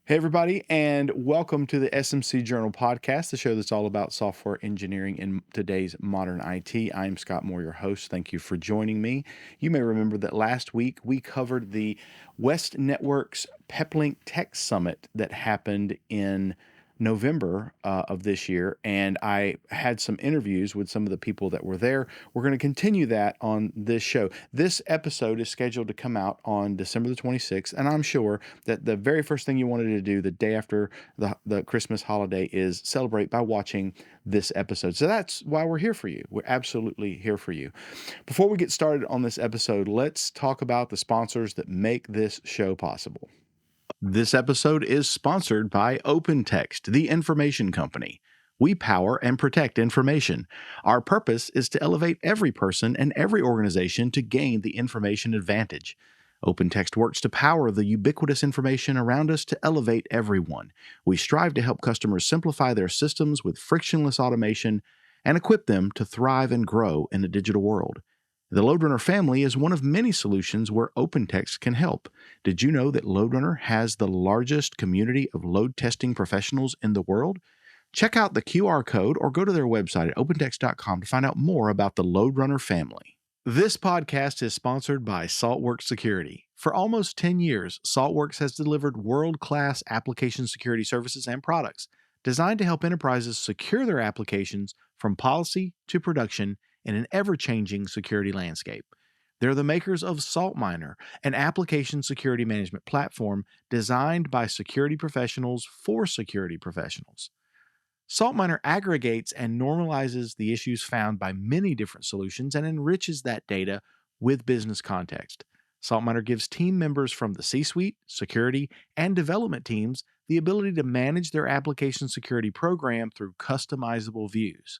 Hey, everybody, and welcome to the SMC Journal podcast, the show that's all about software engineering in today's modern IT. I'm Scott Moore, your host. Thank you for joining me. You may remember that last week we covered the West Networks Peplink Tech Summit that happened in November of this year, and I had some interviews with some of the people that were there. We're going to continue that on this show. This episode is scheduled to come out on December the 26th, and I'm sure that the very first thing you wanted to do the day after the Christmas holiday is celebrate by watching this episode. So that's why we're here for you. We're absolutely here for you. Before we get started on this episode, let's talk about the sponsors that make this show possible. This episode is sponsored by OpenText, the information company. We power and protect information. Our purpose is to elevate every person and every organization to gain the information advantage. OpenText works to power the ubiquitous information around us to elevate everyone. We strive to help customers simplify their systems with frictionless automation and equip them to thrive and grow in a digital world. The LoadRunner family is one of many solutions where OpenText can help. Did you know that LoadRunner has the largest community of load testing professionals in the world? Check out the QR code or go to their website at opentext.com to find out more about the LoadRunner family. This podcast is sponsored by Saltworks Security. For almost 10 years, Saltworks has delivered world-class application security services and products designed to help enterprises secure their applications from policy to production in an ever-changing security landscape. They're the makers of SaltMiner, an application security management platform designed by security professionals for security professionals. SaltMiner aggregates and normalizes the issues found by many different solutions and enriches that data with business context. SaltMiner gives team members from the C-suite, security, and development teams the ability to manage their application security program through customizable views.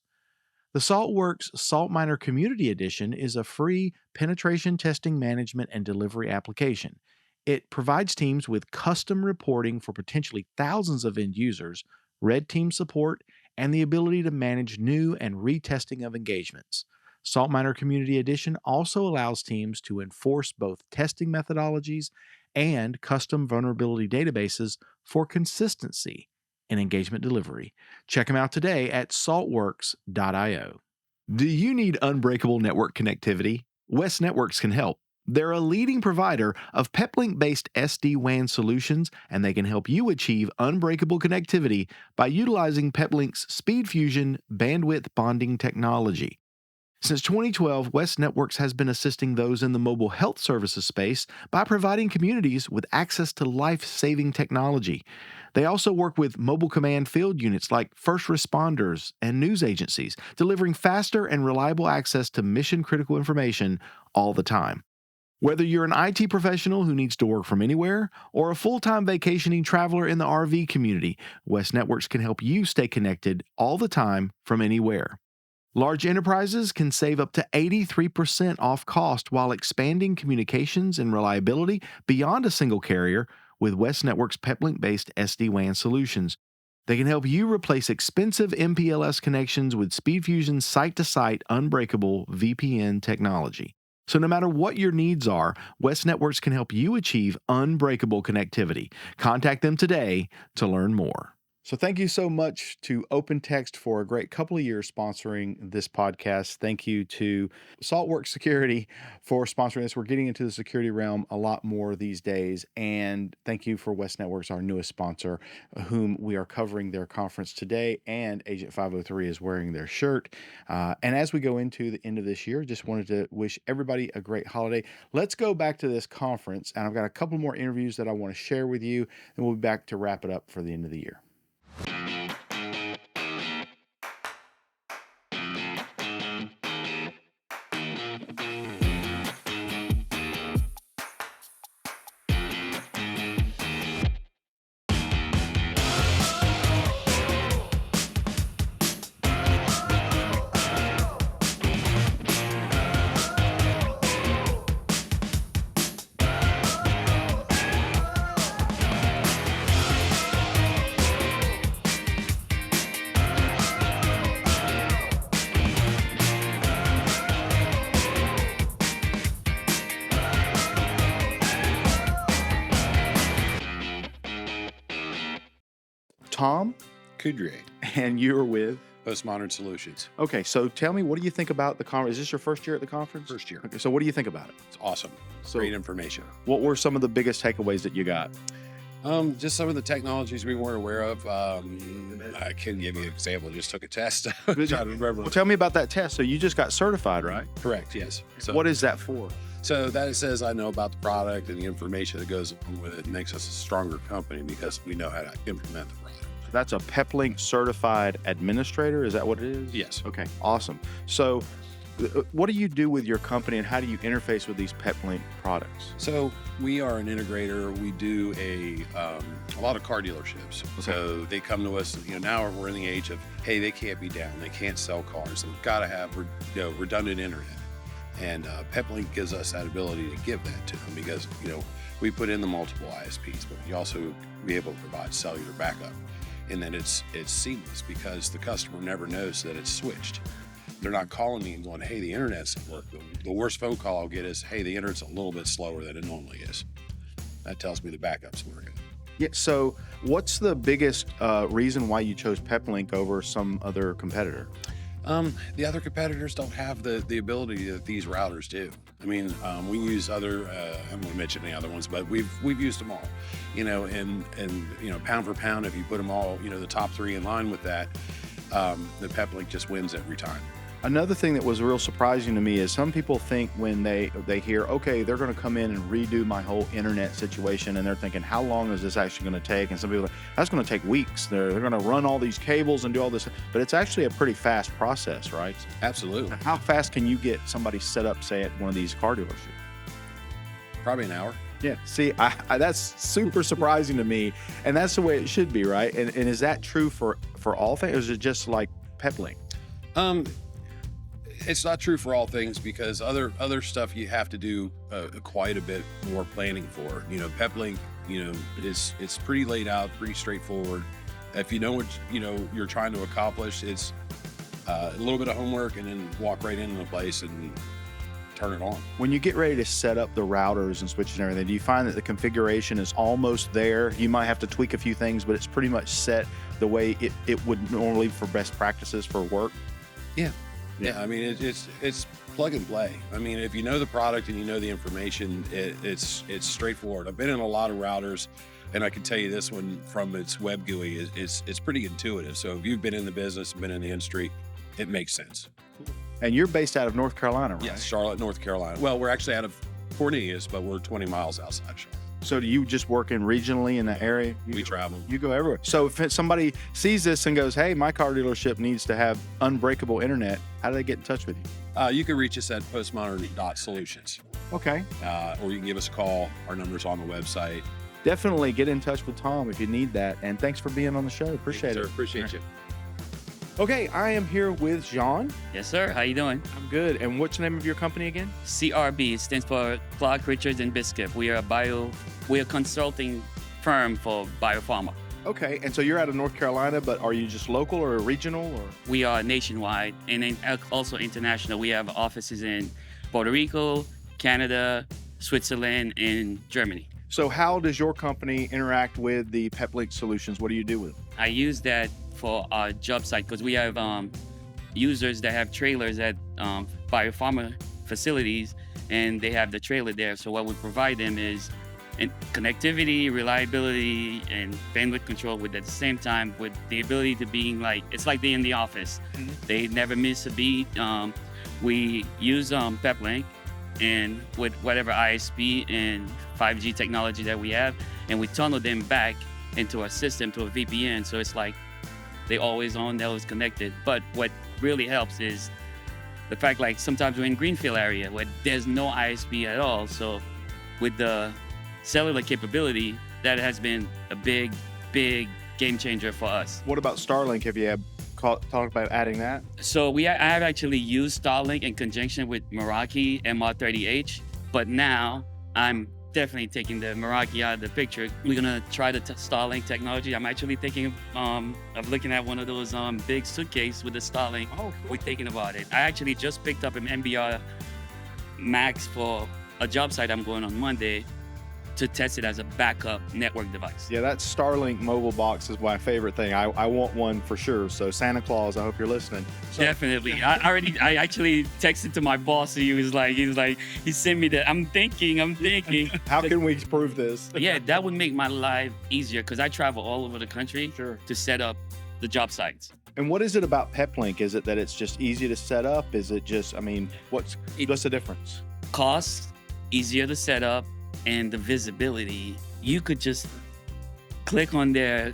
The Saltworks SaltMiner Community Edition is a free penetration testing management and delivery application. It provides teams with custom reporting for potentially thousands of end users, red team support, and the ability to manage new and retesting of engagements. SaltMiner Community Edition also allows teams to enforce both testing methodologies and custom vulnerability databases for consistency in engagement delivery. Check them out today at saltworks.io. Do you need unbreakable network connectivity? West Networks can help. They're a leading provider of Peplink-based SD-WAN solutions, and they can help you achieve unbreakable connectivity by utilizing Peplink's SpeedFusion bandwidth bonding technology. Since 2012, West Networks has been assisting those in the mobile health services space by providing communities with access to life-saving technology. They also work with mobile command field units like first responders and news agencies, delivering faster and reliable access to mission-critical information all the time. Whether you're an IT professional who needs to work from anywhere or a full-time vacationing traveler in the RV community, West Networks can help you stay connected all the time from anywhere. Large enterprises can save up to 83% off cost while expanding communications and reliability beyond a single carrier with West Networks Peplink-based SD-WAN solutions. They can help you replace expensive MPLS connections with SpeedFusion's site-to-site unbreakable VPN technology. So no matter what your needs are, West Networks can help you achieve unbreakable connectivity. Contact them today to learn more. So thank you so much to OpenText for a great couple of years sponsoring this podcast. Thank you to Saltworks Security for sponsoring this. We're getting into the security realm a lot more these days. And thank you for West Networks, our newest sponsor, whom we are covering their conference today. And Agent 503 is wearing their shirt. And as we go into the end of this year, just wanted to wish everybody a great holiday. Let's go back to this conference. And I've got a couple more interviews that I want to share with you. And we'll be back to wrap it up for the end of the year. Tom, Coudriet, and you're with? Postmodern Solutions. Okay, so tell me, what do you think about the conference? Is this your first year at the conference? First year. Okay, so what do you think about it? It's awesome. So Great information. what were some of the biggest takeaways that you got? Just some of the technologies we weren't aware of. I can give you an example. Just took a test. Trying to remember. Well, tell me about that test. So you just got certified, right? Correct. Yes. So What is that for? So that says I know about the product and the information that goes along with it. It makes us a stronger company because we know how to implement the product. That's a Peplink certified administrator. Is that what it is? Yes. Okay, awesome. So what do you do with your company and how do you interface with these Peplink products? So we are an integrator. We do a lot of car dealerships. Okay. So they come to us. Now we're in the age of, hey, they can't be down. They can't sell cars. They've got to have redundant internet. And Peplink gives us that ability to give that to them because we put in the multiple ISPs, but we also be able to provide cellular backup. And then it's seamless because the customer never knows that it's switched. They're not calling me and going, hey, the internet's not working. The worst phone call I'll get is, hey, the internet's a little bit slower than it normally is. That tells me the backup's working. Yeah, so what's the biggest reason why you chose Peplink over some other competitor? The other competitors don't have the ability that these routers do. I mean, we use other, I'm going to mention the other ones, but we've used them all, and pound for pound, if you put them all, the top three in line with that, the Peplink just wins every time. Another thing that was real surprising to me is some people think when they hear, okay, they're going to come in and redo my whole internet situation, and they're thinking, how long is this actually going to take? And some people are like, that's going to take weeks. They're going to run all these cables and do all this, but it's actually a pretty fast process, right? Absolutely. How fast can you get somebody set up, say, at one of these car dealerships? Probably an hour. Yeah. See, I that's super surprising to me, and that's the way it should be, right? And is that true for all things, or is it just like Peplink? It's not true for all things because other stuff you have to do quite a bit more planning for. Peplink, it's pretty laid out, pretty straightforward. If you know what you're trying to accomplish, it's a little bit of homework and then walk right into the place and turn it on. When you get ready to set up the routers and switches and everything, do you find that the configuration is almost there? You might have to tweak a few things, but it's pretty much set the way it would normally for best practices for work? Yeah, I mean, it's plug and play. I mean, if you know the product and you know the information, it's straightforward. I've been in a lot of routers, and I can tell you this one from its web GUI it's pretty intuitive. So if you've been in the business, been in the industry, it makes sense. And you're based out of North Carolina, right? Yes, Charlotte, North Carolina. Well, we're actually out of Cornelius, but we're 20 miles outside Charlotte. So do you just work regionally in that area? We travel. You go everywhere. So if somebody sees this and goes, hey, my car dealership needs to have unbreakable internet, how do they get in touch with you? You can reach us at postmodern.solutions. Okay. Or you can give us a call. Our number's on the website. Definitely get in touch with Tom if you need that. And thanks for being on the show. Appreciate it. Sir, appreciate you. Okay, I am here with Jean. Yes, sir. How you doing? I'm good. And what's the name of your company again? CRB stands for Clark, Richards, and Biscuit. We are a consulting firm for biopharma. Okay, and so you're out of North Carolina, but are you just local or regional? Or we are nationwide and then also international. We have offices in Puerto Rico, Canada, Switzerland, and Germany. So how does your company interact with the Peplink solutions? What do you do with them? I use that for our job site because we have users that have trailers at biopharma facilities, and they have the trailer there. So what we provide them is connectivity, reliability, and bandwidth control with at the same time with the ability to being it's like they're in the office. Mm-hmm. They never miss a beat. We use Peplink and with whatever ISP and 5G technology that we have, and we tunnel them back into our system to a VPN. So it's like they always on, they always connected. But what really helps is the fact sometimes we're in greenfield area where there's no ISP at all. So with the cellular capability, that has been a big game changer for us. What about Starlink? Have you talked about adding that? So I have actually used Starlink in conjunction with Meraki MR30H, but now I'm definitely taking the Meraki out of the picture. We're gonna try the Starlink technology. I'm actually thinking of looking at one of those big suitcase with the Starlink. Oh, cool. We're thinking about it. I actually just picked up an MBR Max for a job site I'm going on Monday, to test it as a backup network device. Yeah, that Starlink mobile box is my favorite thing. I want one for sure. So Santa Claus, I hope you're listening. So, Definitely. I actually texted to my boss. He sent me that. I'm thinking. how can we prove this? Yeah, that would make my life easier because I travel all over the country Sure. to set up the job sites. And what is it about Peplink? Is it that it's just easy to set up? Is it just, I mean, what's the difference? Cost, easier to set up, and the visibility. You could just click on their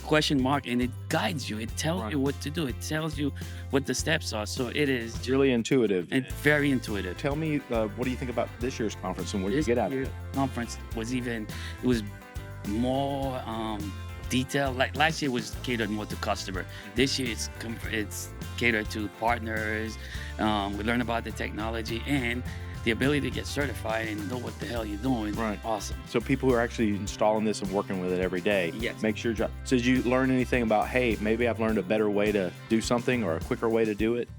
question mark and it guides you. It tells you what to do. It tells you what the steps are. So it is It's really intuitive. and very intuitive. Tell me, what do you think about this year's conference and what did you get out of it? Conference was more detailed. Like last year was catered more to customer. This year it's catered to partners. We learn about the technology and the ability to get certified and know what the hell you're doing. Right. Awesome. So people who are actually installing this and working with it every day, Yes. make sure. So did you learn anything about, hey, maybe I've learned a better way to do something or a quicker way to do it?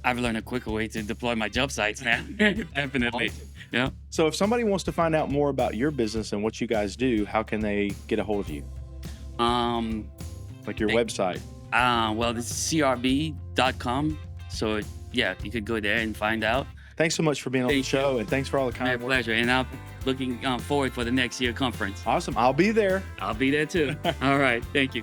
I've learned a quicker way to deploy my job sites now. Definitely. Awesome. Yeah. So if somebody wants to find out more about your business and what you guys do, how can they get a hold of you? Like your website? Well, this is crb.com. So yeah, you could go there and find out. Thanks so much for being on the Thank show, and thanks for all the My kind words. pleasure. And I'm looking forward for the next year conference. Awesome. I'll be there. I'll be there too. All right. Thank you.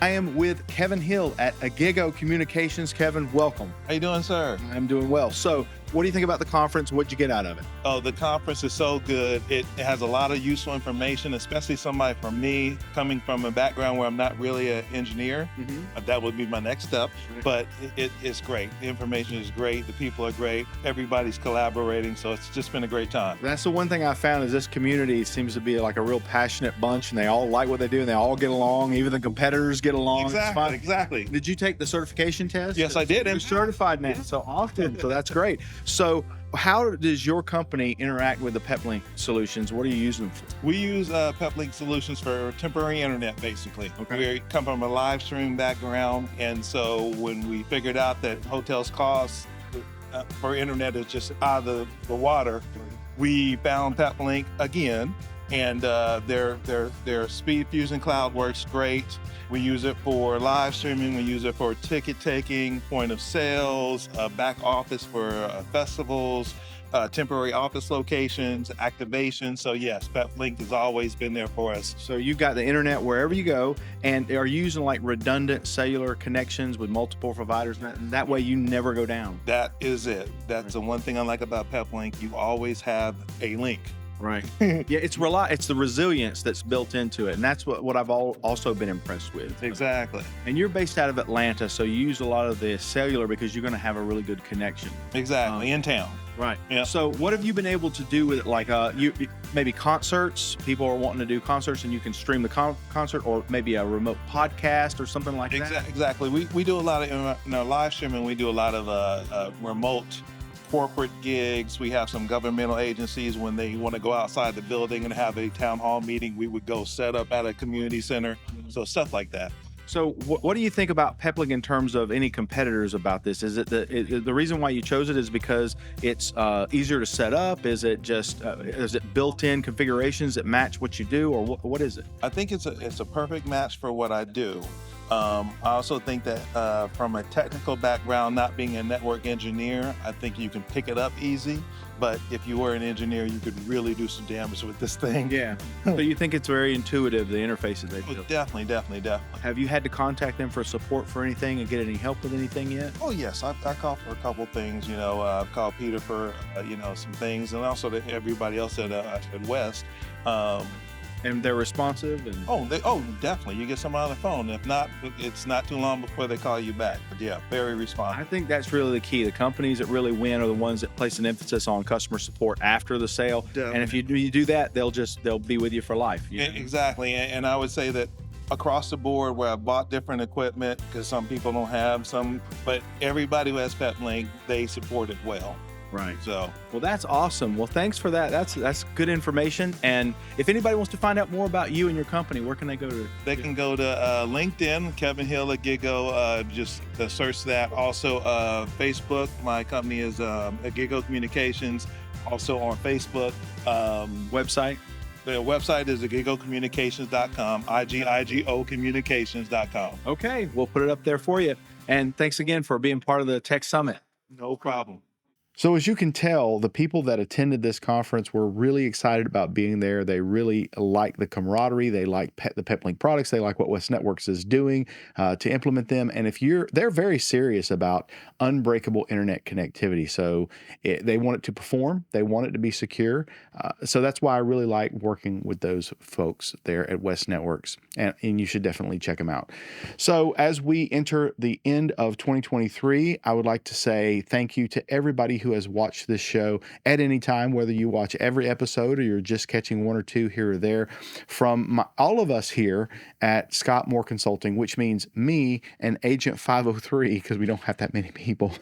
I am with Kevin Hill at Agigo Communications. Kevin, welcome. How you doing, sir? I'm doing well. So what do you think about the conference? What'd you get out of it? Oh, the conference is so good. It has a lot of useful information, especially somebody from me coming from a background where I'm not really an engineer. That would be my next step, but it's great. The information is great. The people are great. Everybody's collaborating. So it's just been a great time. That's the one thing I found is this community seems to be like a real passionate bunch and they all like what they do and they all get along. Even the competitors get along. It's fun. Exactly. Did you take the certification test? Yes, I did. You're certified now. So often. So that's great. So how does your company interact with the Peplink solutions? What are you using them for? We use Peplink solutions for temporary internet, basically. Okay. We come from a live stream background, and so when we figured out that hotels' costs for internet is just out of the water, we found Peplink again, and their Speed Fusion Cloud works great. We use it for live streaming. We use it for ticket taking, point of sales, back office for festivals, temporary office locations, activation. So yes, Peplink has always been there for us. So you've got the internet wherever you go, and are you using like redundant cellular connections with multiple providers? And that way you never go down. That is it. That's the one thing I like about Peplink. You always have a link. Right. Yeah, it's the resilience that's built into it, and that's what I've also been impressed with. Exactly. And you're based out of Atlanta, so you use a lot of the cellular because you're going to have a really good connection. Exactly. In town. Right. Yeah. So what have you been able to do with it? Like you maybe concerts. People are wanting to do concerts, and you can stream the concert, or maybe a remote podcast or something like that. Exactly. We do a lot of in our live streaming. We do a lot of remote corporate gigs. We have some governmental agencies when they want to go outside the building and have a town hall meeting. We would go set up at a community center. So stuff like that. So what do you think about Peplink in terms of any competitors about this? Is it the reason why you chose it is because it's easier to set up? Is it just is it built-in configurations that match what you do, or what is it? I think it's a perfect match for what I do. I also think that from a technical background, not being a network engineer, I think you can pick it up easy. But if you were an engineer, you could really do some damage with this thing. Yeah. So you think it's very intuitive, the interfaces they Oh, built? definitely. Have you had to contact them for support for anything and get any help with anything yet? Oh yes, I called for a couple things. I've called Peter for some things, and also to everybody else at West. And they're responsive? And Definitely. You get someone on the phone. If not, it's not too long before they call you back. But yeah, very I responsive. think that's really the key. The companies that really win are the ones that place an emphasis on customer support after the sale. Definitely. And if you do that, they'll be with you for life. You know? Exactly. And I would say that across the board where I bought different equipment, because some people don't have some, but everybody who has Peplink, they support it well. Right. So, Well, that's awesome. Well, thanks for that. That's good information. And if anybody wants to find out more about you and your company, where can they go to? they can go to LinkedIn, Kevin Hill at Agigo, just search that. Also, Facebook, my company is Agigo Communications, also on Facebook. Website? The website is igigocommunications.com, I-G-I-G-O communications.com. Okay, we'll put it up there for you. And thanks again for being part of the Tech Summit. No problem. So as you can tell, the people that attended this conference were really excited about being there. They really like the camaraderie. They like the Peplink products. They like what West Networks is doing to implement them. And they're very serious about unbreakable internet connectivity. So they want it to perform. They want it to be secure. So that's why I really like working with those folks there at West Networks. And you should definitely check them out. So as we enter the end of 2023, I would like to say thank you to everybody who has watched this show at any time, whether you watch every episode or you're just catching one or two here or there. From all of us here at Scott Moore Consulting, which means me and Agent 503, because we don't have that many people.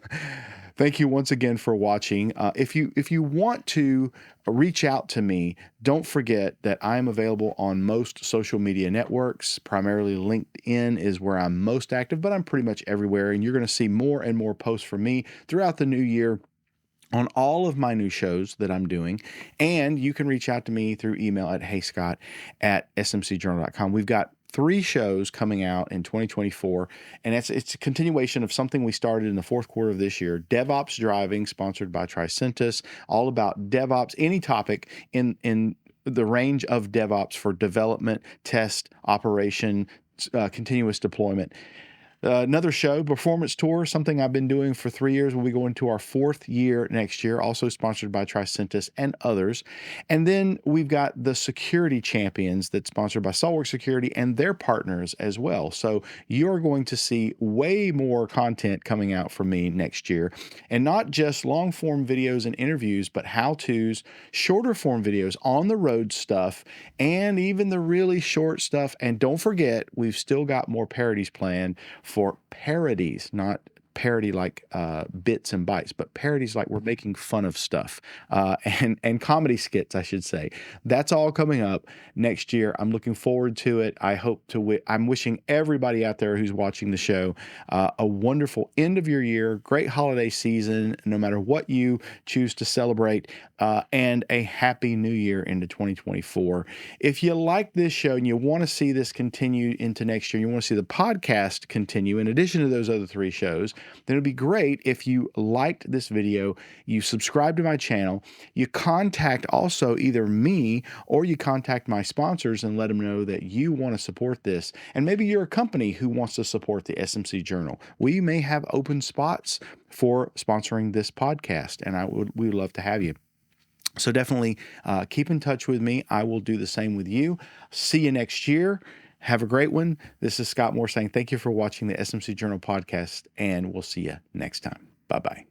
Thank you once again for watching. If you want to reach out to me, don't forget that I am available on most social media networks. Primarily LinkedIn is where I'm most active, but I'm pretty much everywhere. And you're going to see more and more posts from me throughout the new year on all of my new shows that I'm doing. And you can reach out to me through email at heyscott@smcjournal.com. We've got 3 shows coming out in 2024, and it's a continuation of something we started in the 4th quarter of this year. DevOps Driving, sponsored by Tricentis, all about DevOps, any topic in the range of DevOps for development, test, operation, continuous deployment. Another show, Performance Tour, something I've been doing for 3 years. We'll be going to our 4th year next year, also sponsored by Tricentis and others. And then we've got the Security Champions that's sponsored by Saltworks Security and their partners as well. So you're going to see way more content coming out from me next year. And not just long form videos and interviews, but how-tos, shorter form videos, on the road stuff, and even the really short stuff. And don't forget, we've still got more parodies planned for parodies, not parody like bits and bytes, but parodies like we're making fun of stuff, and comedy skits, I should say. That's all coming up next year. I'm looking forward to it. I hope to. I'm wishing everybody out there who's watching the show a wonderful end of your year, great holiday season, no matter what you choose to celebrate, and a happy new year into 2024. If you like this show and you want to see this continue into next year, you want to see the podcast continue in addition to those other 3 shows, then it'd be great if you liked this video, you subscribe to my channel, you contact also either me or you contact my sponsors and let them know that you want to support this. And maybe you're a company who wants to support the SMC Journal. We may have open spots for sponsoring this podcast, and we would love to have you. So definitely keep in touch with me. I will do the same with you. See you next year. Have a great one. This is Scott Moore saying thank you for watching the SMC Journal podcast, and we'll see you next time. Bye-bye.